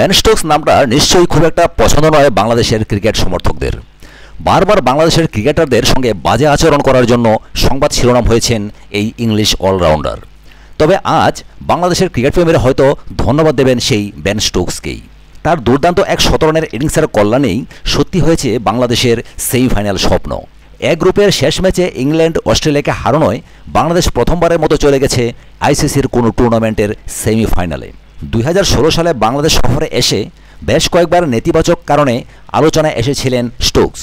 Ben Stokes নামটা নিশ্চয়ই খুব একটা পছন্দ নয় বাংলাদেশের ক্রিকেট সমর্থকদের। বারবার বাংলাদেশের ক্রিকেটারদের সঙ্গে বাজে আচরণ করার জন্য সংবাদ শিরোনাম হয়েছেন এই ইংলিশ অলরাউন্ডার। তবে আজ বাংলাদেশের ক্রিকেট প্রেমীরা হয়তো ধন্যবাদ দেবেন সেই বেন স্টোকসকেই। তার দুর্দান্ত ১০০ রানের ইনিংসের কল্যাণেই সত্যি হয়েছে বাংলাদেশের সেমিফাইনাল স্বপ্ন। এক গ্রুপের শেষ ম্যাচে ইংল্যান্ড অস্ট্রেলিয়াকে হারানোয় বাংলাদেশ প্রথমবারের মতো চলে গেছে আইসিসির কোনো টুর্নামেন্টের সেমিফাইনালে। ২০১৬ সালে বাংলাদেশ সফরে এসে বেশ কয়েকবার নেতিবাচক কারণে আলোচনায় এসেছিলেন স্টোকস।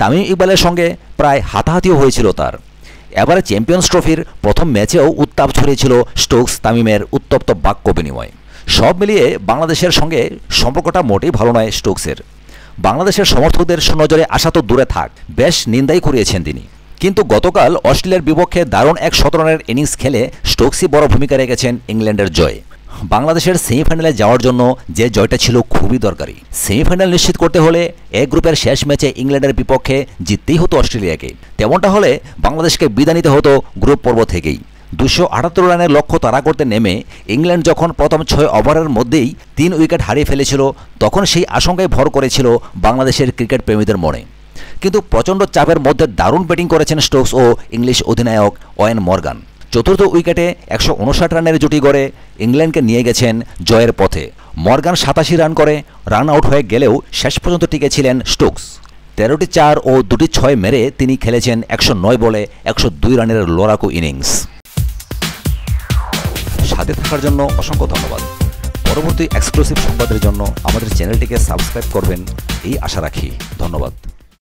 তামিম ইকবালের সঙ্গে প্রায় হাতাহাতিও হয়েছিল তার। এবারে চ্যাম্পিয়ন্স ট্রফির প্রথম ম্যাচেও উত্তাপ ছড়িয়েছিল স্টোকস তামিমের উত্তপ্ত বাক্য বিনিময়। সব মিলিয়ে বাংলাদেশের সঙ্গে সম্পর্কটা মোটেই ভালো নয় স্টোকসের। বাংলাদেশের সমর্থকদের সুনজরে আসা তো দূরে থাক, বেশ নিন্দাই করিয়েছেন তিনি। কিন্তু গতকাল অস্ট্রেলিয়ার বিপক্ষে দারুণ ১০০ রানের ইনিংস খেলে স্টোকসই বড় ভূমিকা রেখেছেন ইংল্যান্ডের জয়ে। বাংলাদেশের সেমিফাইনালে যাওয়ার জন্য যে জয়টা ছিল খুবই দরকারি। সেমিফাইনাল নিশ্চিত করতে হলে এক গ্রুপের শেষ ম্যাচে ইংল্যান্ডের বিপক্ষে জিততেই হতো অস্ট্রেলিয়াকে। তেমনটা হলে বাংলাদেশকে বিদায় নিতে হতো গ্রুপ পর্ব থেকেই। ২৭৮ রানের লক্ষ্য তাড়া করতে নেমে ইংল্যান্ড যখন প্রথম ৬ ওভারের মধ্যেই ৩ উইকেট হারিয়ে ফেলেছিল, তখন সেই আশঙ্কায় ভর করেছিল বাংলাদেশের ক্রিকেট প্রেমীদের মনে। কিন্তু প্রচণ্ড চাপের মধ্যে দারুণ ব্যাটিং করেছেন স্টোকস ও ইংলিশ অধিনায়ক ওয়েন মর্গান। চতুর্থ উইকেটে ১৫৯ রানের জুটি গড়ে ইংল্যান্ডকে নিয়ে গেছেন জয়ের পথে। মর্গান ৮৭ রান করে রান আউট হয়ে গেলেও শেষ পর্যন্ত টিকেছিলেন স্টোকস। ১৩টি ৪ ও ২টি ৬ মেরে তিনি খেলেছেন ১০৯ বলে ১০২ রানের লড়াকু ইনিংস। সাথে থাকার জন্য অসংখ্য ধন্যবাদ। পরবর্তী এক্সক্লুসিভ সংবাদের জন্য আমাদের চ্যানেলটিকে সাবস্ক্রাইব করবেন এই আশা রাখি। ধন্যবাদ।